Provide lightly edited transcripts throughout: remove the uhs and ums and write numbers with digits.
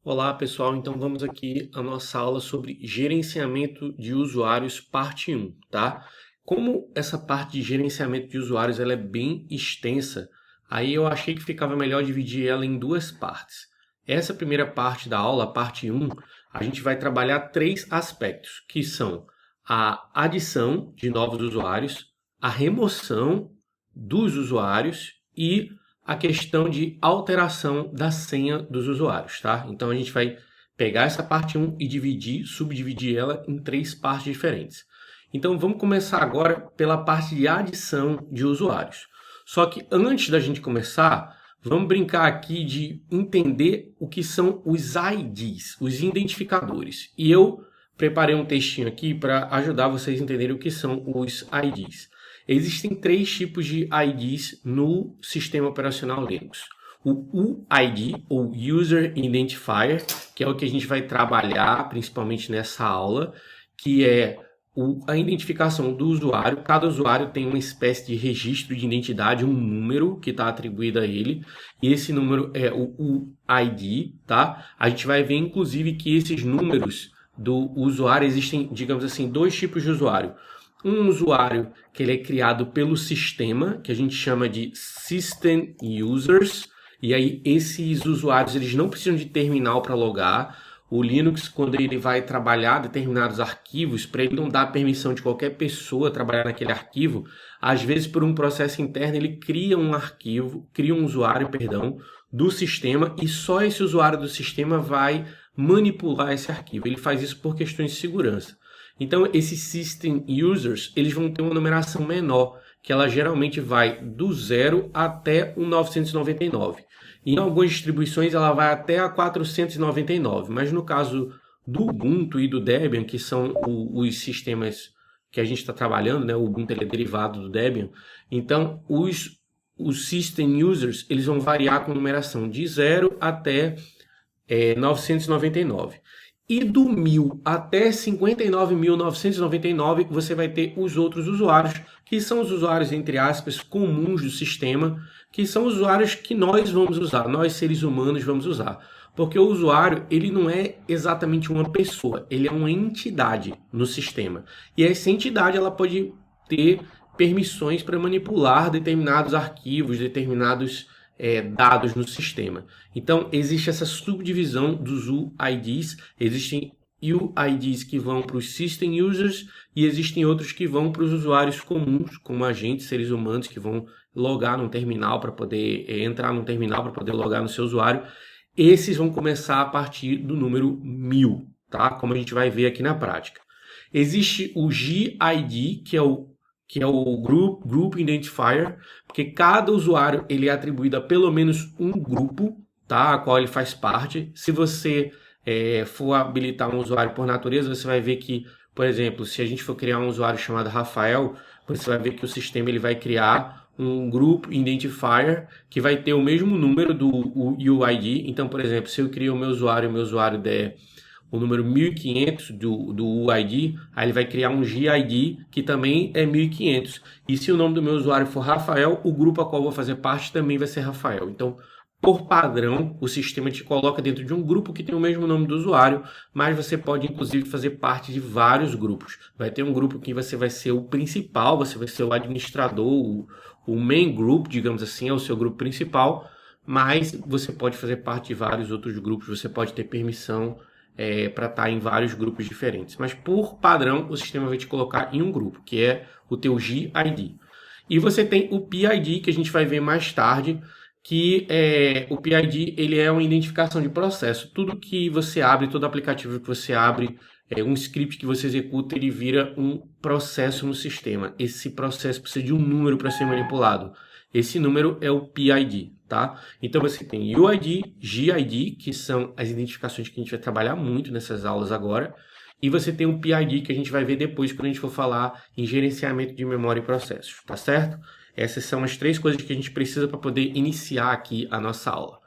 Olá pessoal, então vamos aqui à nossa aula sobre gerenciamento de usuários parte 1, tá? Como essa parte de gerenciamento de usuários ela é bem extensa, aí eu achei que ficava melhor dividir ela em duas partes. Essa primeira parte da aula, a parte 1, a gente vai trabalhar três aspectos, que são a adição de novos usuários, a remoção dos usuários e a questão de alteração da senha dos usuários, tá? Então a gente vai pegar essa parte 1 e subdividir ela em três partes diferentes. Então vamos começar agora pela parte de adição de usuários. Só que antes da gente começar, vamos brincar aqui de entender o que são os IDs, os identificadores. E eu preparei um textinho aqui para ajudar vocês a entenderem o que são os IDs. Existem três tipos de IDs no sistema operacional Linux. O UID, ou User Identifier, que é o que a gente vai trabalhar principalmente nessa aula, que é a identificação do usuário. Cada usuário tem uma espécie de registro de identidade, um número que está atribuído a ele, e esse número é o UID, tá? A gente vai ver, inclusive, que esses números do usuário, existem, digamos assim, dois tipos de usuário. Um usuário que ele é criado pelo sistema, que a gente chama de System Users, e aí esses usuários eles não precisam de terminal para logar. O Linux, quando ele vai trabalhar determinados arquivos, para ele não dar permissão de qualquer pessoa trabalhar naquele arquivo, às vezes por um processo interno ele cria um arquivo, cria um usuário, perdão, do sistema, e só esse usuário do sistema vai manipular esse arquivo. Ele faz isso por questões de segurança. Então, esses System Users, eles vão ter uma numeração menor, que ela geralmente vai do 0 até o 999. Em algumas distribuições, ela vai até a 499, mas no caso do Ubuntu e do Debian, que são os sistemas que a gente está trabalhando, né? O Ubuntu ele é derivado do Debian, então os System Users eles vão variar com numeração de 0 até 999. E do 1000 até 59.999 você vai ter os outros usuários, que são os usuários, entre aspas, comuns do sistema, que são usuários que nós vamos usar, nós seres humanos vamos usar. Porque o usuário, ele não é exatamente uma pessoa, ele é uma entidade no sistema. E essa entidade, ela pode ter permissões para manipular determinados arquivos, determinados dados no sistema. Então, existe essa subdivisão dos UIDs. Existem UIDs que vão para os System Users e existem outros que vão para os usuários comuns, como agentes, seres humanos, que vão logar num terminal para poder entrar num terminal para poder logar no seu usuário. Esses vão começar a partir do número 1000, tá? Como a gente vai ver aqui na prática. Existe o GID, que é o Group Identifier, porque cada usuário ele é atribuído a pelo menos um grupo, tá, a qual ele faz parte. Se você for habilitar um usuário por natureza, você vai ver que, por exemplo, se a gente for criar um usuário chamado Rafael, você vai ver que o sistema ele vai criar um Group Identifier que vai ter o mesmo número do UID. Então, por exemplo, se eu crio o meu usuário der o número 1500 do UID, aí ele vai criar um GID que também é 1500. E se o nome do meu usuário for Rafael, o grupo a qual eu vou fazer parte também vai ser Rafael. Então, por padrão, o sistema te coloca dentro de um grupo que tem o mesmo nome do usuário, mas você pode inclusive fazer parte de vários grupos. Vai ter um grupo que você vai ser o principal, você vai ser o administrador, o main group, digamos assim, é o seu grupo principal, mas você pode fazer parte de vários outros grupos, você pode ter permissão para estar em vários grupos diferentes. Mas por padrão, o sistema vai te colocar em um grupo, que é o teu GID. E você tem o PID, que a gente vai ver mais tarde, que o PID ele é uma identificação de processo. Tudo que você abre, todo aplicativo que você abre, um script que você executa, ele vira um processo no sistema. Esse processo precisa de um número para ser manipulado. Esse número é o PID, tá? Então você tem UID, GID, que são as identificações que a gente vai trabalhar muito nessas aulas agora, e você tem o PID que a gente vai ver depois quando a gente for falar em gerenciamento de memória e processos, tá certo? Essas são as três coisas que a gente precisa para poder iniciar aqui a nossa aula.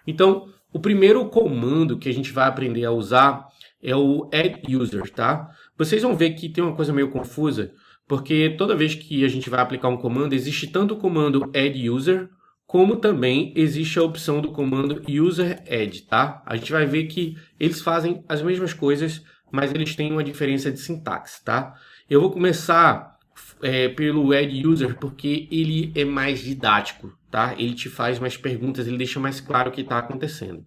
Então, o primeiro comando que a gente vai aprender a usar é o add user, tá? Vocês vão ver que tem uma coisa meio confusa, porque toda vez que a gente vai aplicar um comando, existe tanto o comando add user como também existe a opção do comando user add, tá? A gente vai ver que eles fazem as mesmas coisas, mas eles têm uma diferença de sintaxe, tá? Eu vou começar pelo add user porque ele é mais didático, tá? Ele te faz mais perguntas, ele deixa mais claro o que está acontecendo.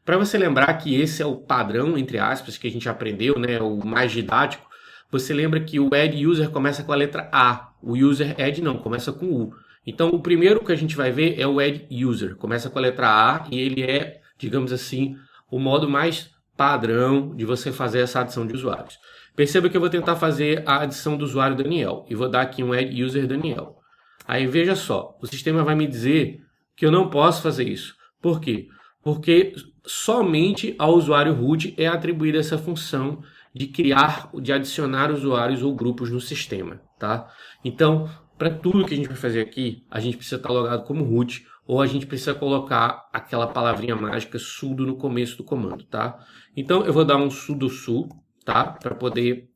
Para você lembrar que esse é o padrão, entre aspas, que a gente aprendeu, né? O mais didático. Você lembra que o add user começa com a letra A, o user add não, começa com U. Então, o primeiro que a gente vai ver é o add user, começa com a letra A e ele é, digamos assim, o modo mais padrão de você fazer essa adição de usuários. Perceba que eu vou tentar fazer a adição do usuário Daniel e vou dar aqui um add user Daniel. Aí veja só, o sistema vai me dizer que eu não posso fazer isso. Por quê? Porque somente ao usuário root é atribuída essa função de criar, de adicionar usuários ou grupos no sistema, tá? Então, para tudo que a gente vai fazer aqui, a gente precisa estar logado como root ou a gente precisa colocar aquela palavrinha mágica sudo no começo do comando, tá? Então, eu vou dar um sudo su, tá? Para poder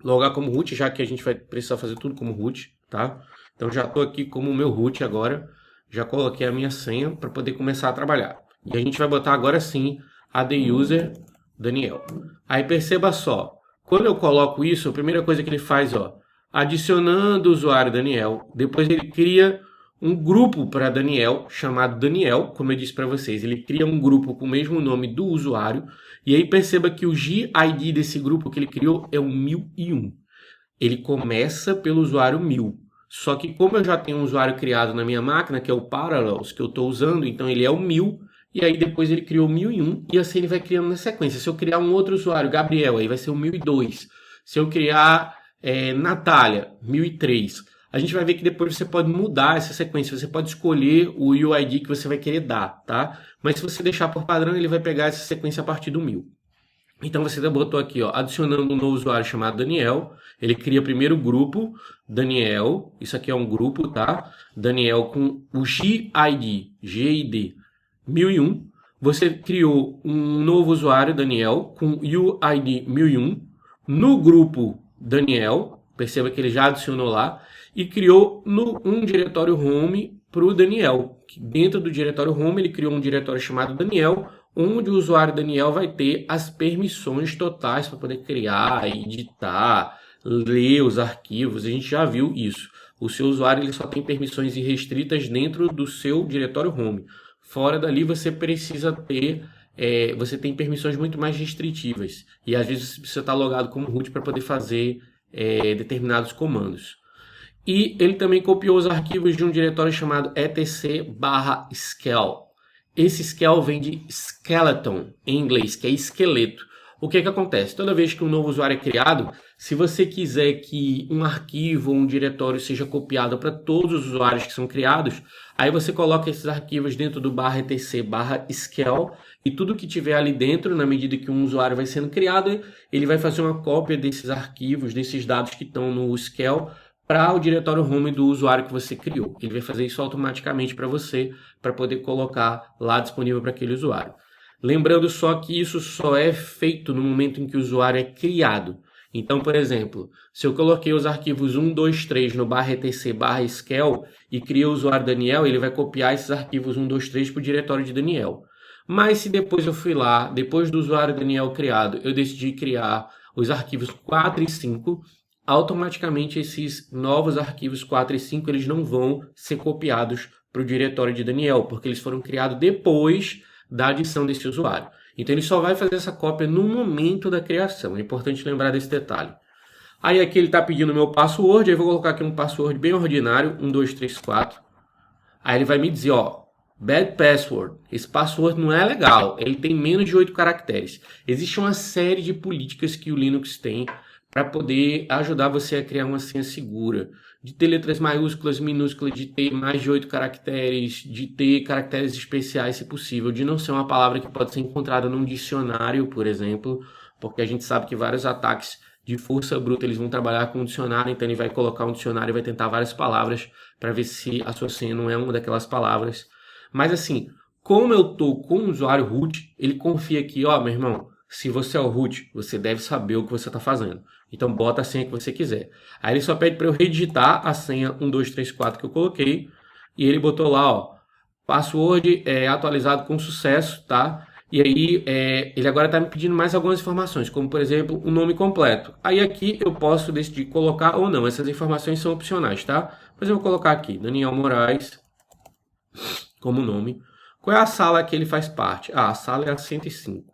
logar como root, já que a gente vai precisar fazer tudo como root, tá? Então, já estou aqui como meu root agora, já coloquei a minha senha para poder começar a trabalhar. E a gente vai botar agora sim a the user Daniel. Aí perceba só, quando eu coloco isso, a primeira coisa que ele faz, ó, adicionando o usuário Daniel, depois ele cria um grupo para Daniel, chamado Daniel, como eu disse para vocês, ele cria um grupo com o mesmo nome do usuário, e aí perceba que o GID desse grupo que ele criou é o 1001. Ele começa pelo usuário 1000. Só que como eu já tenho um usuário criado na minha máquina, que é o Parallels, que eu estou usando, então ele é o 1000, e aí depois ele criou o 1001, e assim ele vai criando na sequência. Se eu criar um outro usuário, Gabriel, aí vai ser o 1002. Se eu criar Natália, 1003. A gente vai ver que depois você pode mudar essa sequência, você pode escolher o UID que você vai querer dar, tá? Mas se você deixar por padrão, ele vai pegar essa sequência a partir do 1000. Então você botou aqui, ó, adicionando um novo usuário chamado Daniel. Ele cria primeiro o grupo Daniel. Isso aqui é um grupo, tá? Daniel com o GID 1001. Você criou um novo usuário Daniel com UID 1001 no grupo Daniel. Perceba que ele já adicionou lá e criou um diretório home para o Daniel. Dentro do diretório home ele criou um diretório chamado Daniel, onde o usuário Daniel vai ter as permissões totais para poder criar, editar, ler os arquivos. A gente já viu isso. O seu usuário ele só tem permissões irrestritas dentro do seu diretório home. Fora dali você precisa ter, você tem permissões muito mais restritivas. E às vezes você precisa estar logado como root para poder fazer determinados comandos. E ele também copiou os arquivos de um diretório chamado etc/skel. Esse skel vem de skeleton, em inglês, que é esqueleto. O que acontece? Toda vez que um novo usuário é criado, se você quiser que um arquivo ou um diretório seja copiado para todos os usuários que são criados, aí você coloca esses arquivos dentro do /etc/skel e tudo que tiver ali dentro, na medida que um usuário vai sendo criado, ele vai fazer uma cópia desses arquivos, desses dados que estão no skel, para o diretório home do usuário que você criou. Ele vai fazer isso automaticamente para você, para poder colocar lá disponível para aquele usuário. Lembrando só que isso só é feito no momento em que o usuário é criado. Então, por exemplo, se eu coloquei os arquivos 123 no /etc/skel e criei o usuário Daniel, ele vai copiar esses arquivos 123 para o diretório de Daniel. Mas se depois eu fui lá, depois do usuário Daniel criado, eu decidi criar os arquivos 4 e 5, automaticamente esses novos arquivos 4 e 5 eles não vão ser copiados para o diretório de Daniel, porque eles foram criados depois da adição desse usuário. Então ele só vai fazer essa cópia no momento da criação. É importante lembrar desse detalhe. Aí aqui ele está pedindo o meu password, aí eu vou colocar aqui um password bem ordinário, 1234. Aí ele vai me dizer, ó, bad password. Esse password não é legal, ele tem menos de 8 caracteres. Existe uma série de políticas que o Linux tem para poder ajudar você a criar uma senha segura, de ter letras maiúsculas, minúsculas, de ter mais de 8 caracteres, de ter caracteres especiais, se possível, de não ser uma palavra que pode ser encontrada num dicionário, por exemplo, porque a gente sabe que vários ataques de força bruta eles vão trabalhar com um dicionário, então ele vai colocar um dicionário e vai tentar várias palavras para ver se a sua senha não é uma daquelas palavras. Mas assim, como eu estou com o usuário root, ele confia aqui, ó, meu irmão, se você é o root, você deve saber o que você está fazendo. Então bota a senha que você quiser. Aí ele só pede para eu redigitar a senha 1234 que eu coloquei. E ele botou lá, ó, Password atualizado com sucesso, tá? E aí ele agora está me pedindo mais algumas informações, como por exemplo o nome completo. Aí aqui eu posso decidir colocar ou não, essas informações são opcionais, tá? Mas eu vou colocar aqui, Daniel Moraes, como nome. Qual é a sala que ele faz parte? Ah, a sala é a 105.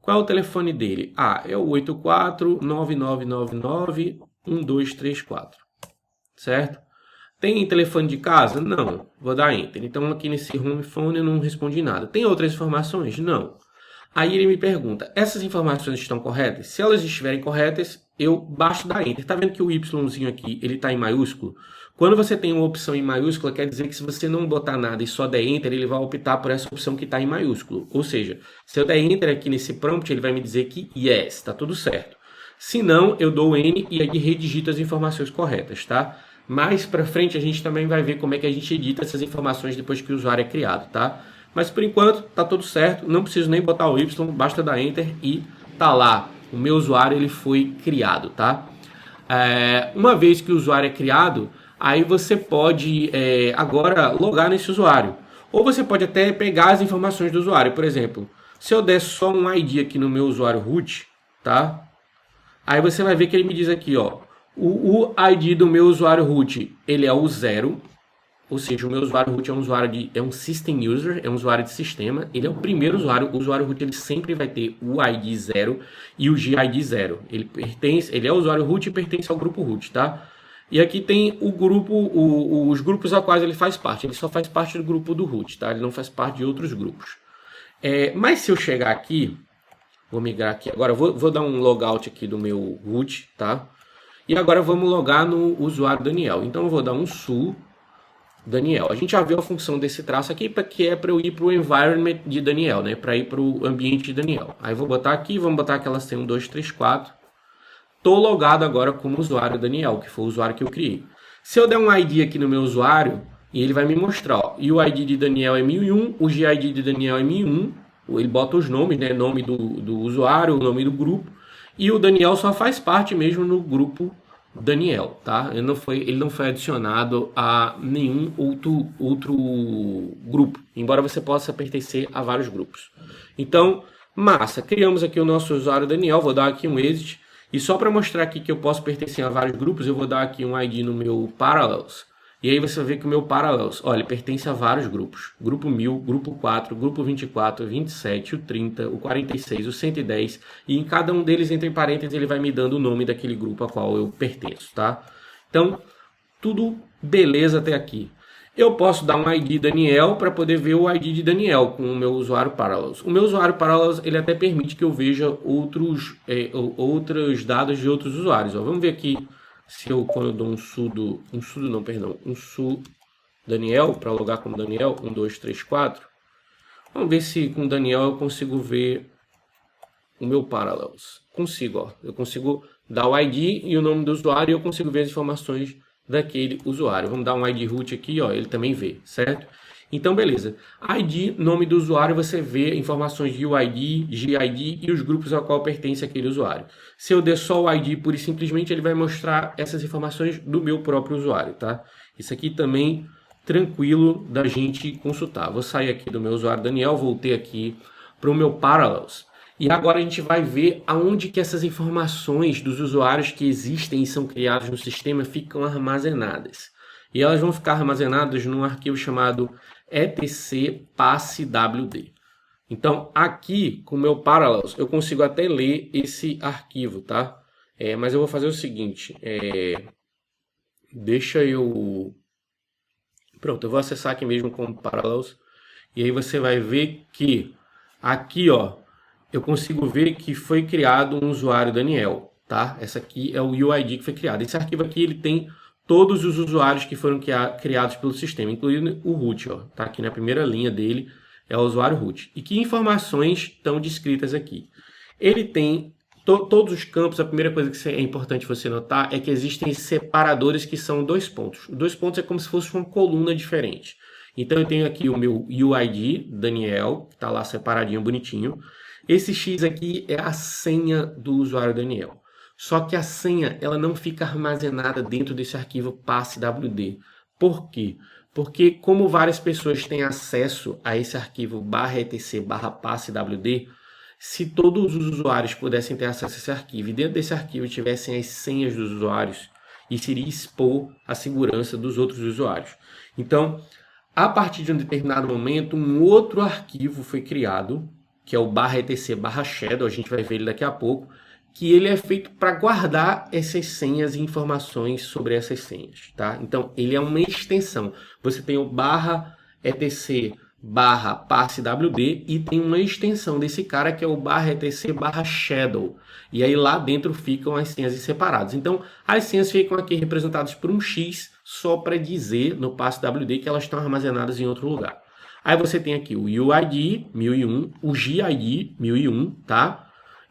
Qual é o telefone dele? Ah, é o 8499991234, certo? Tem telefone de casa? Não. Vou dar Enter. Então aqui nesse home phone eu não respondi nada. Tem outras informações? Não. Aí ele me pergunta, essas informações estão corretas? Se elas estiverem corretas, eu baixo dar Enter. Tá vendo que o Yzinho aqui, ele está em maiúsculo? Quando você tem uma opção em maiúscula, quer dizer que se você não botar nada e só der Enter, ele vai optar por essa opção que está em maiúsculo. Ou seja, se eu der Enter aqui nesse prompt, ele vai me dizer que yes, está tudo certo. Se não, eu dou N e aí redigito as informações corretas, tá? Mais para frente a gente também vai ver como é que a gente edita essas informações depois que o usuário é criado, tá? Mas por enquanto tá tudo certo, não preciso nem botar o Y, basta dar Enter e tá lá. O meu usuário ele foi criado, tá? Uma vez que o usuário é criado, aí você pode agora logar nesse usuário. Ou você pode até pegar as informações do usuário. Por exemplo, se eu der só um ID aqui no meu usuário root, tá? Aí você vai ver que ele me diz aqui, ó, o ID do meu usuário root, ele é o 0, ou seja, o meu usuário root é um system user, é um usuário de sistema, ele é o primeiro usuário, o usuário root ele sempre vai ter o ID 0 e o GID 0. Ele é o usuário root e pertence ao grupo root, tá? E aqui tem o grupo, os grupos a quais ele faz parte. Ele só faz parte do grupo do root, tá? Ele não faz parte de outros grupos. Mas se eu chegar aqui, vou migrar aqui agora, vou dar um logout aqui do meu root, tá? E agora vamos logar no usuário Daniel. Então eu vou dar um su Daniel. A gente já viu a função desse traço aqui, que é para eu ir para o environment de Daniel, né? Para ir para o ambiente de Daniel. Aí vou botar aqui, vamos botar aquela senha 1, 2, 3, 4. Estou logado agora como usuário Daniel, que foi o usuário que eu criei. Se eu der um ID aqui no meu usuário, e ele vai me mostrar, ó, e o ID de Daniel é 1001, o GID de Daniel é 1001, ele bota os nomes, né? Nome do usuário, o nome do grupo, e o Daniel só faz parte mesmo no grupo Daniel, tá? Ele não foi adicionado a nenhum outro grupo, embora você possa pertencer a vários grupos. Então, massa, criamos aqui o nosso usuário Daniel, vou dar aqui um exit, e só para mostrar aqui que eu posso pertencer a vários grupos, eu vou dar aqui um ID no meu Parallels. E aí você vai ver que o meu Parallels, olha, ele pertence a vários grupos. Grupo 1000, grupo 4, grupo 24, 27, o 30, o 46, o 110. E em cada um deles, entre parênteses, ele vai me dando o nome daquele grupo a qual eu pertenço, tá? Então, tudo beleza até aqui. Eu posso dar um ID Daniel para poder ver o ID de Daniel com o meu usuário Parallels. O meu usuário Parallels, ele até permite que eu veja outros dados de outros usuários. Ó. Vamos ver aqui se eu, quando eu dou um su Daniel, para logar como Daniel, 1, 2, 3, 4. Vamos ver se com Daniel eu consigo ver o meu Parallels. Consigo, ó. Eu consigo dar o ID e o nome do usuário e eu consigo ver as informações daquele usuário. Vamos dar um ID root aqui, ó, ele também vê, certo? Então, beleza. ID, nome do usuário, você vê informações de UID, GID e os grupos ao qual pertence aquele usuário. Se eu der só o ID pura e simplesmente, ele vai mostrar essas informações do meu próprio usuário, tá? Isso aqui também tranquilo da gente consultar. Vou sair aqui do meu usuário Daniel, voltei aqui para o meu Parallels. E agora a gente vai ver aonde que essas informações dos usuários que existem e são criados no sistema ficam armazenadas. E elas vão ficar armazenadas num arquivo chamado etc.passwd. Então, aqui, com o meu Parallels, eu consigo até ler esse arquivo, tá? Mas eu vou fazer o seguinte. Pronto, eu vou acessar aqui mesmo com o Parallels. E aí você vai ver que aqui, ó, eu consigo ver que foi criado um usuário Daniel, tá? Essa aqui é o UID que foi criado. Esse arquivo aqui, ele tem todos os usuários que foram criados pelo sistema, incluindo o root, ó. Tá aqui na primeira linha dele, é o usuário root. E que informações estão descritas aqui? Ele tem todos os campos. A primeira coisa que é importante você notar é que existem separadores que são 2 pontos. 2 pontos é como se fosse uma coluna diferente. Então eu tenho aqui o meu UID, Daniel, que está lá separadinho, bonitinho. Esse X aqui é a senha do usuário Daniel. Só que a senha ela não fica armazenada dentro desse arquivo passwd. Por quê? Porque como várias pessoas têm acesso a esse arquivo /etc/passwd, se todos os usuários pudessem ter acesso a esse arquivo e dentro desse arquivo tivessem as senhas dos usuários, isso iria expor a segurança dos outros usuários. Então, a partir de um determinado momento, um outro arquivo foi criado, que é o /etc/shadow, a gente vai ver ele daqui a pouco, que ele é feito para guardar essas senhas e informações sobre essas senhas, tá? Então, ele é uma extensão. Você tem o /etc/passwd e tem uma extensão desse cara que é o /etc/shadow. E aí lá dentro ficam as senhas separadas. Então, as senhas ficam aqui representadas por um X só para dizer no passwd que elas estão armazenadas em outro lugar. Aí você tem aqui o UID 1001, o GID 1001, tá?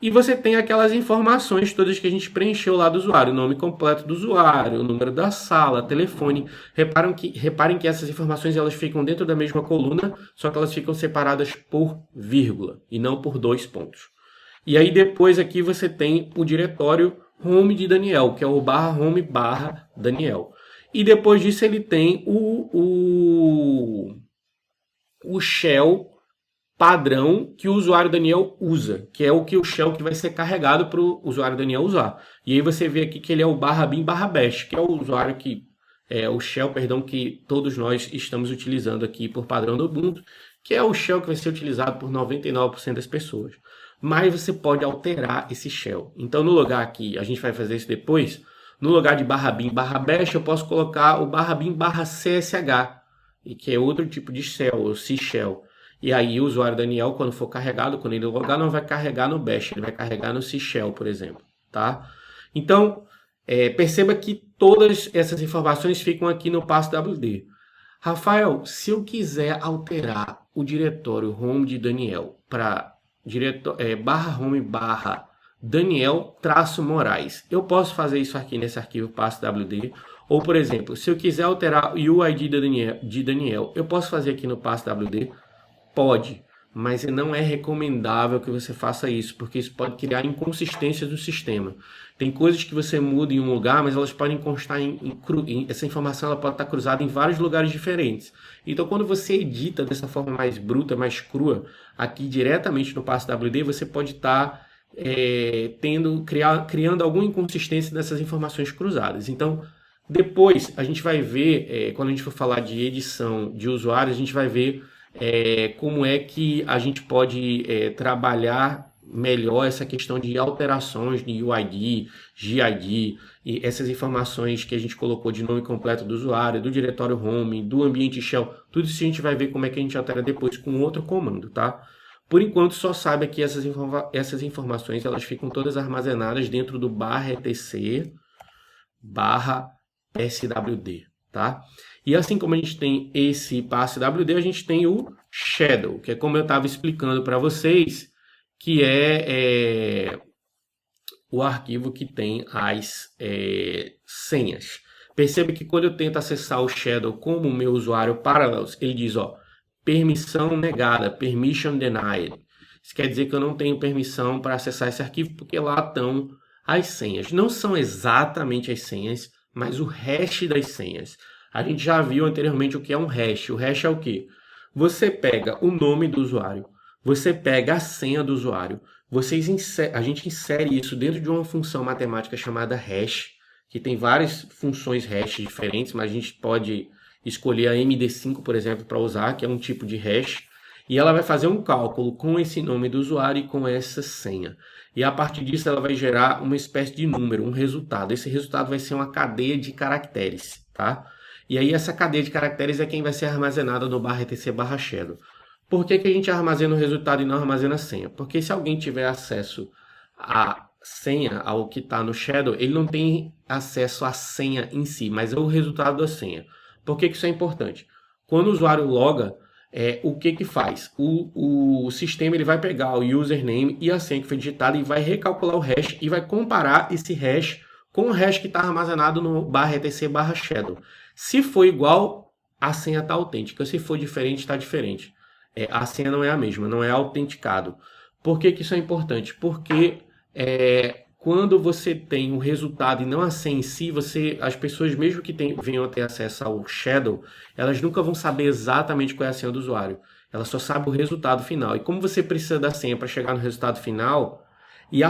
E você tem aquelas informações todas que a gente preencheu lá do usuário, o nome completo do usuário, o número da sala, telefone. Reparem que essas informações elas ficam dentro da mesma coluna, só que elas ficam separadas por vírgula e não por dois pontos. E aí depois aqui você tem o diretório home de Daniel, que é o /home/Daniel. E depois disso ele tem o shell padrão que o usuário Daniel usa, que é o shell que vai ser carregado para o usuário Daniel usar. E aí você vê aqui que ele é o /bin/bash, que é o usuário o shell, perdão, que todos nós estamos utilizando aqui por padrão do Ubuntu, que é o shell que vai ser utilizado por 99% das pessoas. Mas você pode alterar esse shell. Então no lugar aqui, a gente vai fazer isso depois, no lugar de /bin/bash eu posso colocar o /bin/csh, que é outro tipo de shell, o C-shell. E aí o usuário Daniel, quando for carregado, quando ele logar, não vai carregar no bash, ele vai carregar no C-shell, por exemplo, tá? Então, perceba que todas essas informações ficam aqui no passwd. Rafael, se eu quiser alterar o diretório home de Daniel para /home/Daniel-Moraes, eu posso fazer isso aqui nesse arquivo passwd. Ou, por exemplo, se eu quiser alterar o UID de Daniel, eu posso fazer aqui no passwd? Pode, mas não é recomendável que você faça isso, porque isso pode criar inconsistências no sistema. Tem coisas que você muda em um lugar, mas elas podem constar essa informação ela pode estar cruzada em vários lugares diferentes. Então, quando você edita dessa forma mais bruta, mais crua, aqui diretamente no passwd, você pode estar criando alguma inconsistência dessas informações cruzadas. Então, depois a gente vai ver, quando a gente for falar de edição de usuários, a gente vai ver como é que a gente pode trabalhar melhor essa questão de alterações de UID, GID e essas informações que a gente colocou de nome completo do usuário, do diretório home, do ambiente shell, tudo isso a gente vai ver como é que a gente altera depois com outro comando, tá? Por enquanto, só saiba que essas informações elas ficam todas armazenadas dentro do /etc/swd, tá? E assim como a gente tem esse passwd, a gente tem o shadow, que é como eu estava explicando para vocês, que é o arquivo que tem as senhas. Percebe que quando eu tento acessar o shadow como o meu usuário Parallels, ele diz, ó, permissão negada, permission denied. Isso quer dizer que eu não tenho permissão para acessar esse arquivo, porque lá estão as senhas. Não são exatamente as senhas, mas o hash das senhas. A gente já viu anteriormente o que é um hash. O hash é o quê? Você pega o nome do usuário, você pega a senha do usuário, a gente insere isso dentro de uma função matemática chamada hash, que tem várias funções hash diferentes, mas a gente pode escolher a MD5, por exemplo, para usar, que é um tipo de hash, e ela vai fazer um cálculo com esse nome do usuário e com essa senha. E a partir disso ela vai gerar uma espécie de número, um resultado. Esse resultado vai ser uma cadeia de caracteres, tá? E aí essa cadeia de caracteres é quem vai ser armazenada no /etc/shadow. Por que a gente armazena o resultado e não armazena a senha? Porque se alguém tiver acesso à senha, ao que está no shadow, ele não tem acesso à senha em si, mas é o resultado da senha. Por que isso é importante? Quando o usuário loga, o que faz? O sistema ele vai pegar o username e a senha que foi digitada e vai recalcular o hash e vai comparar esse hash com o hash que está armazenado no /etc/shadow. Se for igual, a senha está autêntica. Se for diferente, está diferente. A senha não é a mesma, não é autenticado. Por que isso é importante? Porque quando você tem o resultado e não a senha em si, as pessoas mesmo que venham a ter acesso ao Shadow, elas nunca vão saber exatamente qual é a senha do usuário. Ela só sabe o resultado final. E como você precisa da senha para chegar no resultado final, e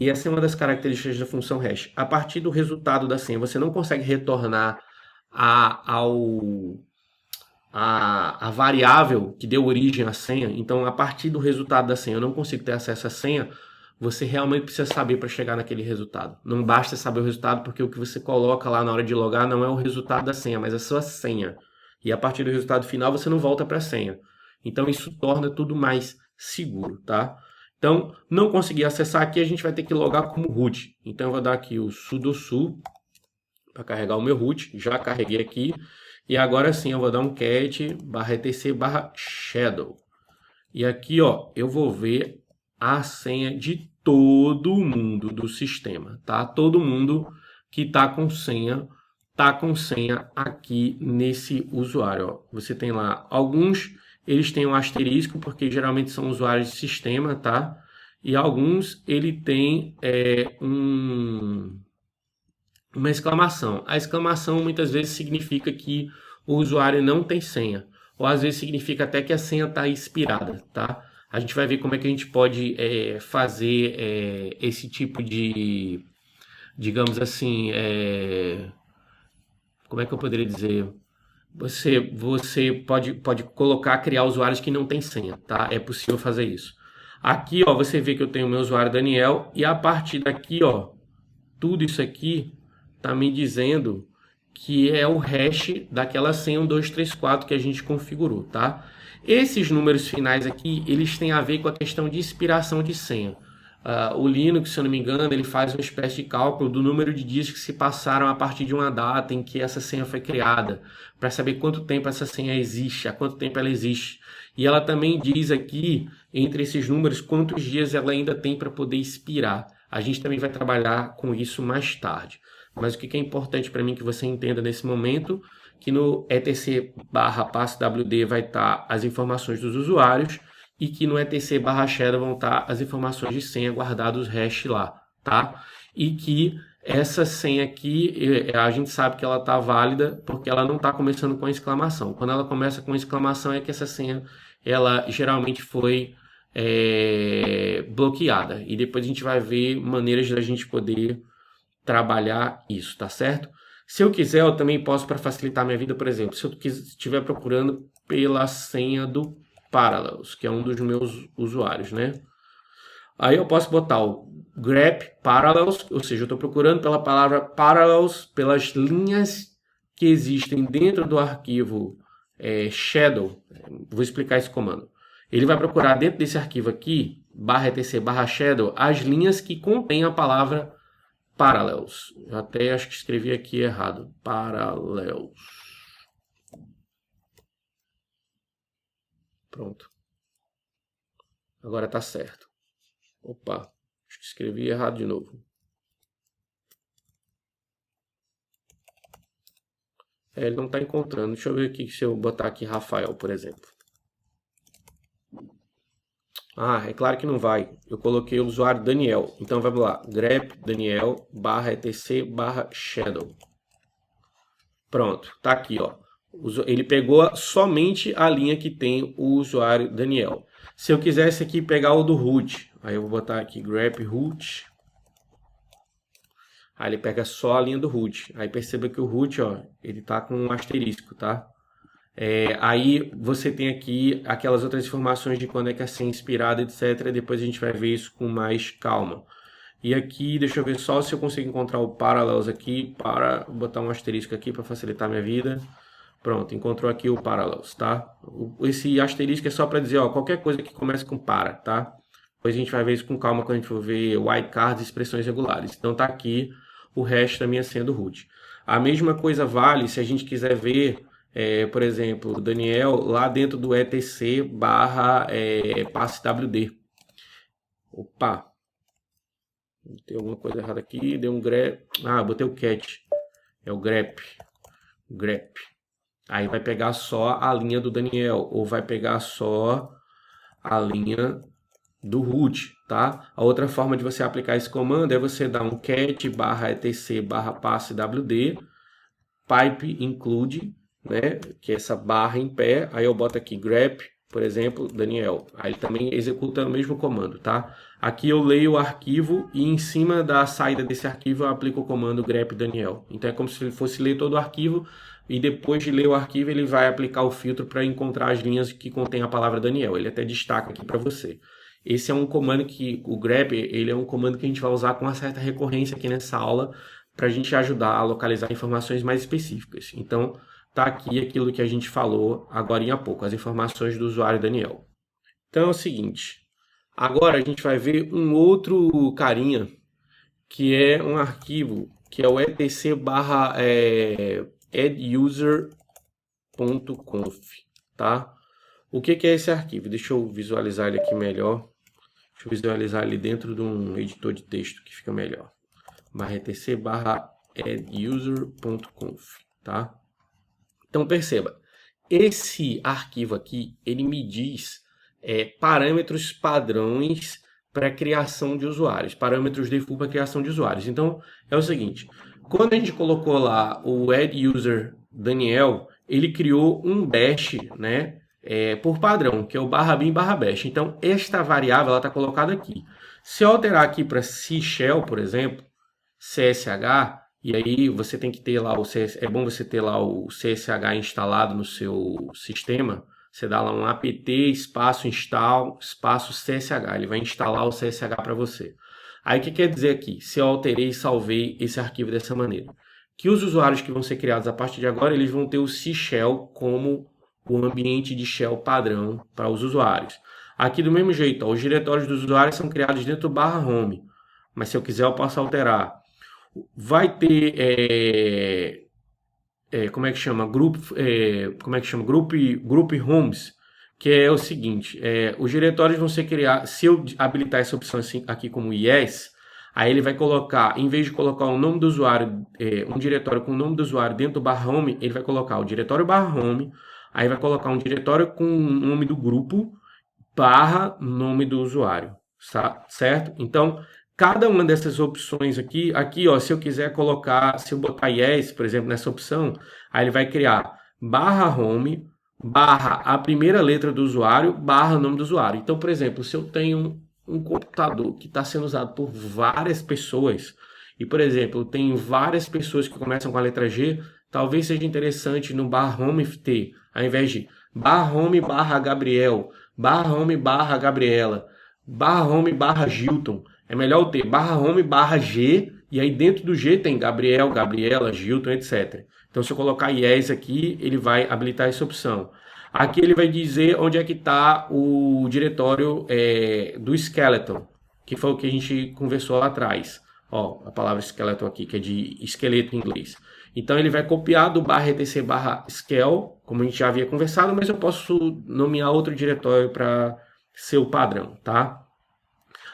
essa é uma das características da função hash, a partir do resultado da senha, você não consegue retornar a, ao, a variável que deu origem à senha. Então, a partir do resultado da senha, eu não consigo ter acesso à senha. Você realmente precisa saber para chegar naquele resultado. Não basta saber o resultado, porque o que você coloca lá na hora de logar não é o resultado da senha, mas a sua senha. E a partir do resultado final, você não volta para a senha. Então, isso torna tudo mais seguro, tá? Então, não conseguir acessar aqui, a gente vai ter que logar como root. Então, eu vou dar aqui o sudo su para carregar o meu root. Já carreguei aqui. E agora sim, eu vou dar um cat /etc/shadow. E aqui, ó, eu vou ver a senha de todo mundo do sistema, tá? Todo mundo que tá com senha aqui nesse usuário, ó. Você tem lá alguns, eles têm um asterisco porque geralmente são usuários de sistema, tá? E alguns ele tem uma exclamação. A exclamação muitas vezes significa que o usuário não tem senha, ou às vezes significa até que a senha está expirada, tá? A gente vai ver como é que a gente pode fazer esse tipo de, digamos assim, como é que eu poderia dizer? Você pode colocar, criar usuários que não têm senha, tá? É possível fazer isso. Aqui, ó, você vê que eu tenho o meu usuário Daniel, e a partir daqui, ó, tudo isso aqui está me dizendo que é o hash daquela senha 1234 que a gente configurou, tá? Esses números finais aqui, eles têm a ver com a questão de expiração de senha. O Linux, se eu não me engano, ele faz uma espécie de cálculo do número de dias que se passaram a partir de uma data em que essa senha foi criada, para saber quanto tempo essa senha existe, há quanto tempo ela existe. E ela também diz aqui, entre esses números, quantos dias ela ainda tem para poder expirar. A gente também vai trabalhar com isso mais tarde. Mas o que é importante para mim que você entenda nesse momento, que no etc/passwd vai estar as informações dos usuários e que no etc/shadow vão estar as informações de senha guardados hash lá, tá? E que essa senha aqui, a gente sabe que ela está válida porque ela não está começando com exclamação. Quando ela começa com exclamação é que essa senha, ela geralmente foi bloqueada. E depois a gente vai ver maneiras da gente poder trabalhar isso, tá certo? Se eu quiser, eu também posso, para facilitar minha vida, por exemplo, se eu estiver procurando pela senha do Parallels, que é um dos meus usuários, né? Aí eu posso botar o grep parallels, ou seja, eu estou procurando pela palavra parallels, pelas linhas que existem dentro do arquivo shadow. Vou explicar esse comando. Ele vai procurar dentro desse arquivo aqui, /etc/shadow, as linhas que contêm a palavra parallels. Eu até acho que escrevi aqui errado. Parallels. Pronto. Agora tá certo. Opa, acho que escrevi errado de novo. Ele não está encontrando. Deixa eu ver aqui se eu botar aqui Rafael, por exemplo. Ah, é claro que não vai. Eu coloquei o usuário Daniel. Então vamos lá. grep Daniel /etc/shadow. Pronto, tá aqui, ó. Ele pegou somente a linha que tem o usuário Daniel. Se eu quisesse aqui pegar o do root, aí eu vou botar aqui grep root. Aí ele pega só a linha do root. Aí perceba que o root, ó, ele tá com um asterisco, tá? Aí você tem aqui aquelas outras informações de quando é que é senha inspirada, etc. Depois a gente vai ver isso com mais calma. E aqui, deixa eu ver só se eu consigo encontrar o Parallels aqui, para botar um asterisco aqui para facilitar minha vida. Pronto, encontrou aqui o Parallels, tá? Esse asterisco é só para dizer, ó, qualquer coisa que comece com para, tá? Depois a gente vai ver isso com calma quando a gente for ver wildcards e expressões regulares. Então tá aqui o hash da minha senha do root. A mesma coisa vale se a gente quiser ver, por exemplo, Daniel lá dentro do etc/passwd. Opa, tem alguma coisa errada aqui, deu um grep. Ah, botei o cat. É o grep. Grep. Aí vai pegar só a linha do Daniel, ou vai pegar só a linha do root, tá? A outra forma de você aplicar esse comando é você dar um cat /etc/passwd pipe include, né, que é essa barra em pé, aí eu boto aqui grep, por exemplo, Daniel. Aí ele também executa o mesmo comando, tá? Aqui eu leio o arquivo e em cima da saída desse arquivo eu aplico o comando grep Daniel. Então é como se ele fosse ler todo o arquivo e depois de ler o arquivo ele vai aplicar o filtro para encontrar as linhas que contém a palavra Daniel. Ele até destaca aqui para você. Esse é um comando que, o grep, ele é um comando que a gente vai usar com uma certa recorrência aqui nessa aula para a gente ajudar a localizar informações mais específicas. Então, tá aqui aquilo que a gente falou agora há pouco, as informações do usuário Daniel. Então é o seguinte, agora a gente vai ver um outro carinha, que é um arquivo, que é o etc/adduser.conf, tá? O que é esse arquivo? Deixa eu visualizar ele aqui melhor. Deixa eu visualizar ele dentro de um editor de texto que fica melhor. /etc/adduser.conf, tá? Então perceba, esse arquivo aqui, ele me diz parâmetros padrões para criação de usuários, parâmetros default para criação de usuários. Então é o seguinte, quando a gente colocou lá o adduser Daniel, ele criou um bash, né, por padrão, que é o /bin/bash. Então esta variável ela está colocada aqui. Se eu alterar aqui para C shell, por exemplo, CSH, e aí você tem que ter lá é bom você ter lá o CSH instalado no seu sistema. Você dá lá um apt espaço install espaço CSH, ele vai instalar o CSH para você. Aí o que quer dizer aqui? Se eu alterei e salvei esse arquivo dessa maneira, que os usuários que vão ser criados a partir de agora, eles vão ter o C shell como o ambiente de shell padrão para os usuários. Aqui do mesmo jeito, ó, os diretórios dos usuários são criados dentro do /home, mas se eu quiser eu posso alterar. Vai ter como é que chama? Group homes, que é o seguinte, os diretórios vão ser criados, se eu habilitar essa opção assim, aqui como yes, aí ele vai colocar, em vez de colocar o nome do usuário, um diretório com o nome do usuário dentro do /home, ele vai colocar o diretório /home, aí vai colocar um diretório com o nome do grupo, /nome do usuário, certo? Então, cada uma dessas opções aqui, ó, se eu quiser colocar, se eu botar yes, por exemplo, nessa opção, aí ele vai criar /home, a primeira letra do usuário, /nome do usuário. Então, por exemplo, se eu tenho um computador que está sendo usado por várias pessoas, e, por exemplo, tem várias pessoas que começam com a letra G, talvez seja interessante no /home ter, ao invés de /home /Gabriel, /home /Gabriela, /home /Gilton, é melhor ter /home /G, e aí dentro do G tem Gabriel, Gabriela, Gilton, etc. Então se eu colocar yes aqui, ele vai habilitar essa opção. Aqui ele vai dizer onde é que está o diretório do skeleton, que foi o que a gente conversou lá atrás. Ó, a palavra skeleton aqui, que é de esqueleto em inglês. Então ele vai copiar do /etc/skel, como a gente já havia conversado, mas eu posso nomear outro diretório para ser o padrão, tá?